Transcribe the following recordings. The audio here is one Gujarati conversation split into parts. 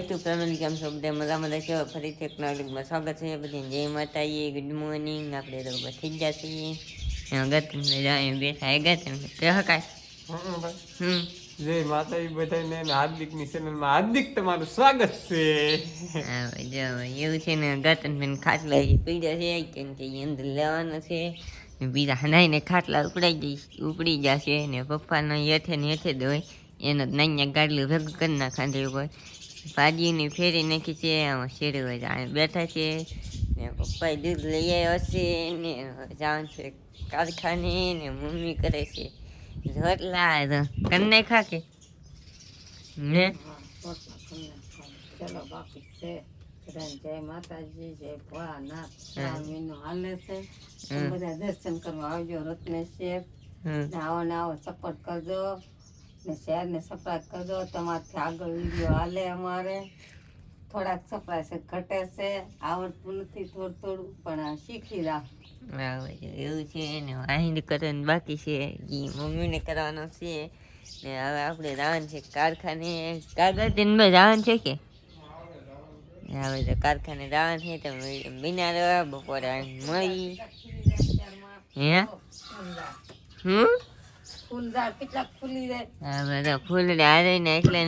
યુટ્યુબ ફેમિલી કેમ છો બધા મજા છે ફરીથી એક નવા વિડીયોમાં સ્વાગત છે બધી જય માતાજી ગુડ મોર્નિંગ આપણે તો બસ થઈ ગયા છીએ ગત બેઠા ગત કે હકાય જય માતાજી બધાને હાર્દિકની ચેનલમાં હાર્દિક તમારું સ્વાગત છે. હા જો એવું છે ને ગત ખાટલા પીડા છે કેમ કે અંદર લેવાના છે બીજા હનાઈને ખાટલા ઉપડી જશે ને પપ્પાનો હેઠે ને હેઠે જ હોય એનો નાન્યા ગાડલું ભેગું કરી નાખાંડે હોય ભાજીની ફેરી નાખી છે આમાં શેરી હોય બેઠા છે ને પપ્પાએ દૂધ લઈ આવ્યો છે ને જાણ છે કારખાને ને મમ્મી કરે છે રોટલા કરી નાખા કે ને ચલો બાકી છે જય માતાજી જય ભોળાનાથ સ્વામીનો હાલે છે બધા દર્શન કરવા આવજો રત્નેશ્વર આવો ને આવો સપોર્ટ કરજો ને શેર ને સબસ્ક્રાઇબ કરજો તમારથી આગળ વિડીયો હાલે અમારે થોડાક સબસ્ક્રાઇબ ઘટે છે આવડતું નથી થોડું પણ શીખી રાખ એવું છે ને અહીં કરવાનું બાકી છે એ મમ્મીને કરવાનો છે ને હવે આપણે જવાનું છે કારખાને કાગળ જવાનું છે કે હવે તો કારખાને જવાનું છે તો બિના રહ્યા બપોરે મળી હે ફૂલદાર કેટલાક ફૂલી જાય હા બધા ફૂલ હારે ને એટલે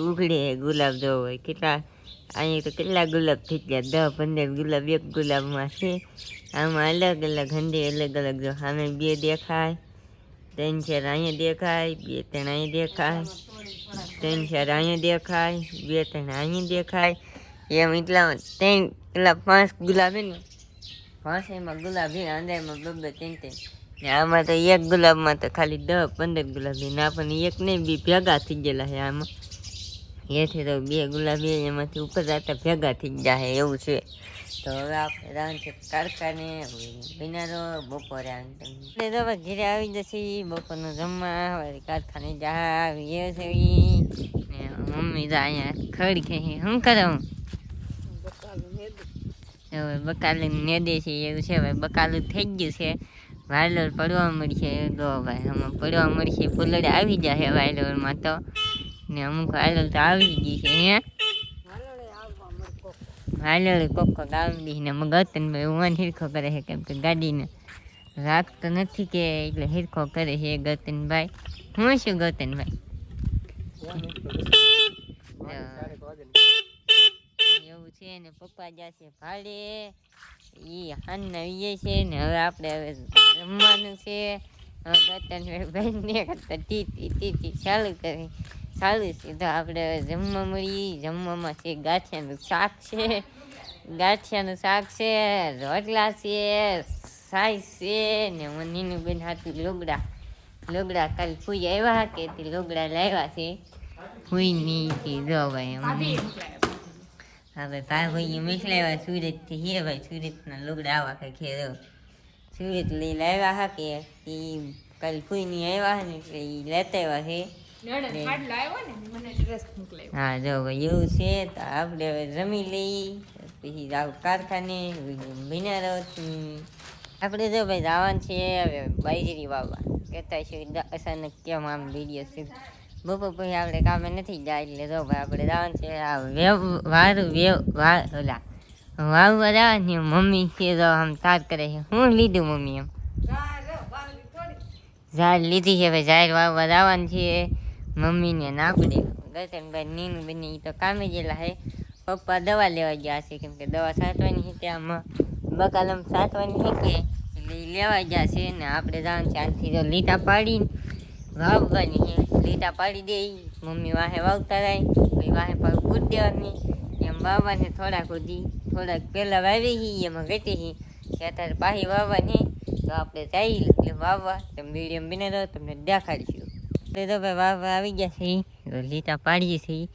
ઉઘડે ગુલાબ જોવો હોય કેટલા અહીંયા તો કેટલા ગુલાબ થઈ ગયા 10-15 ગુલાબ એક ગુલાબમાં છે આમાં અલગ અલગ હંડે અલગ અલગ જો સામે 2 દેખાય 3-4 અહીંયા દેખાય 2-3 અહીંયા દેખાય 3-4 અહીંયા દેખાય 2-3 અહીંયા દેખાય એમ એટલા 5 ગુલાબ હે ને 5 એમાં ગુલાબ હે અંદરમાં 2-3 ને આમાં તો એક ગુલાબમાં તો ખાલી 10-15 ગુલાબ ના પણ એક નહીં બી ભેગા થઈ ગયેલા છે આમાં એથી તો 2 ગુલાબ એમાંથી ઉપર જતા ભેગા થઈ ગયા છે એવું છે તો હવે આપણે જવાનું છે કારખાને બિનારો બપોરે હવે ઘરે આવી જશે બપોરનું જમવા હવે કારખાને આવીએ છે ને મમ્મી તો અહીંયા ખડ કે શું કરે હું હવે બકાલું નેદે છે એવું છે હવે બકાલું થઈ ગયું છે વાયલોર પડવા મળશે તો ભાઈ આમાં પડવા મળશે પુલડે આવી જશે વાયલોરમાં તો ને અમુક વાયલોર તો આવી ગઈ છે હે વાયલોર કોકો ગામડી ને ગતન ભાઈ હું હિરખો કરે છે કેમ કે ગાડીને રાખતો નથી કે એટલે હિરખો કરે છે ગતનભાઈ હું શું ગતનભાઈ એવું છે ને પપ્પા જશે ભાડે ઈ હાનના વિજય છે ને હવે આપણે હવે જમવાનું છે ગતનભાઈ કરતા ટી ચાલુ છે તો આપણે હવે જમવા મળી જમવામાં છે ગાંઠિયાનું શાક છે રોટલા છે સાઈઝ છે ને મનીનું બેન હાથું લોગડા કાલ ફૂઈ આવ્યા કે તે લોગડા લાવ્યા છે ફૂઈની જો ભાઈ હવે ભાઈ મોકલાવ્યા સુરતથી હે ભાઈ સુરતના લોગડા આવા કંઈક હે સુરત લઈ લાવ્યા હા કે એ કાલ ફૂઈની આવ્યા ને એટલે એ લેતા આવ્યા છે હા જો ભાઈ એવું છે તો આપણે હવે જમી લઈ પછી જાવ કારખાને બિનારથી આપણે જો ભાઈ જવાનું છે હવે બાજરી વાવવા કહેતા છે અચાનક કેમ આમ વિડીયો છે બપોર પછી આપણે કામે નથી જાય એટલે જો ભાઈ આપણે જવાનું છે વાવવા જવાની મમ્મી છે તો આમ તાર કરે છે હું લીધું મમ્મી એમ ઝાડ લીધી છે ભાઈ ઝાડ વાવવા જવાનું છે મમ્મીને નાખડે ગતનભાઈ નીનું બની તો કામે ગયેલા છે પપ્પા દવા લેવા ગયા છે કેમ કે દવા છાંટવાની છે ત્યાંમાં બકાલમ છાંટવાની છે કે એટલે લેવા ગયા છે ને આપણે જવાનું છે આથી તો લીટા પાડીને વાવવાની છે લીટા પાડી દે મમ્મી વાહે વાવતા જાય પછી વાહે પાછું બૂટ દેવાની એમ વાવવાની થોડાક પહેલાં વાવી છીએ એમાં ઘટી છે અત્યારે પાછી વાવવાની તો આપણે જઈ એટલે વાવવા તમે મીડિયમ બને તો તમને દેખાડીશું તો ભાઈ વાવવા આવી ગયા છે તો લીટા પાડીએ છીએ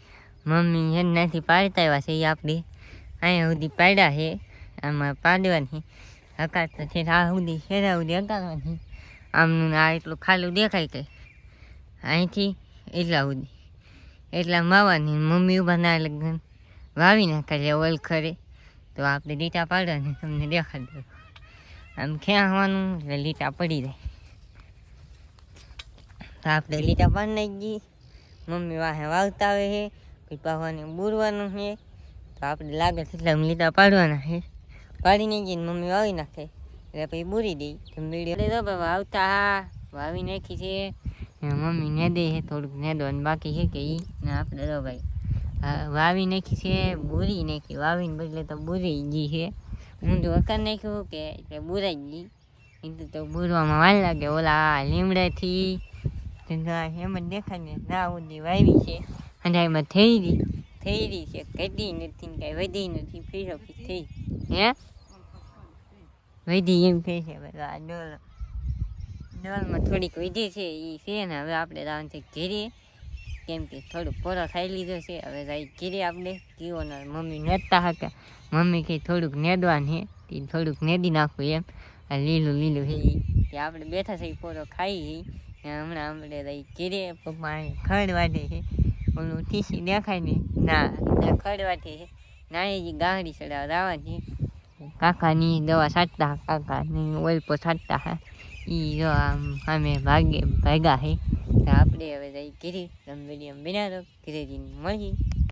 મમ્મી એનાથી પાડતા આવ્યા છે એ આપણે અહીંયા સુધી પાડ્યા છે આમાં પાડવાની હકારતા છે આ સુધી શેરા સુધી હકારવાની આમનું આ એટલું ખાલું દેખાય કે અહીંથી એટલા સુધી એટલા માવાની મમ્મી ઊભા ના લગન વાવી નાખે ઓલ ખરે તો આપણે લીટા પાડવાની તમને દેખાડી દો આમ ખેંચવાનું એટલે લીટા પડી જાય તો આપણે લીટા પાડી નાખી મમ્મી વાહે વાવતા આવે છે પછી પાવાનું બુરવાનું છે. તો આપણે લાગે એટલા લીટા પાડવાના છે. પાડીને જઈને મમ્મી વાવી નાખે એટલે પછી બુરી દઈ તો વાવતા હા વાવી નાખી છે. મમ્મી નેદે છે, થોડુંક નેદવાનું બાકી છે કે ઈ ને આપણે તો ભાઈ વાવી નાખી છે, બુરી નાખી. વાવીને બદલે તો બુરી ગઈ છે. હું તો વખત નાખ્યું કે એટલે બુરાઈ ગઈ. એ તો બુરવામાં વાર લાગે. ઓલા લીમડાથી એમ જ દેખાય ને ના ઉડી વાવી છે અને એમાં થઈ રહી છે. ઘટી નથી ને કાંઈ વધી નથી. ફીસો ફીસ થઈ હે વધી એમ કહે છે. બધા ડોલમાં થોડીક વધી છે એ છે ને. હવે આપણે રાંધથી ઘીરીએ કેમ કે થોડુંક પોરો ખાઈ લીધો છે. હવે રાઈ ઘીરીએ આપણે કીઓને મમ્મી નેદતા હતા. મમ્મી કંઈ થોડુંક નેદવાનું છે તે થોડુંક નેદી નાખવું એમ. આ લીલું લીલું છે એ આપણે બેઠા છે પોરો ખાઈ હમણાં આપણે રાઈ ઘીરીએ. પપ્પા ખડ વાટે છે. ઓલું ટીસી દેખાય ને ના ખડ વાટે છે. નાની ગાંગડી ચડાવવા દાવાની કાકાની દવા છાંટતા. કાકાની ઓલપો છાંટતા હા એ જો આમ અમે ભાગ્યા છે. આપણે હવે જઈ ઘીરી રમ વિડીયો બનાવો ઘીરે જઈને મળી.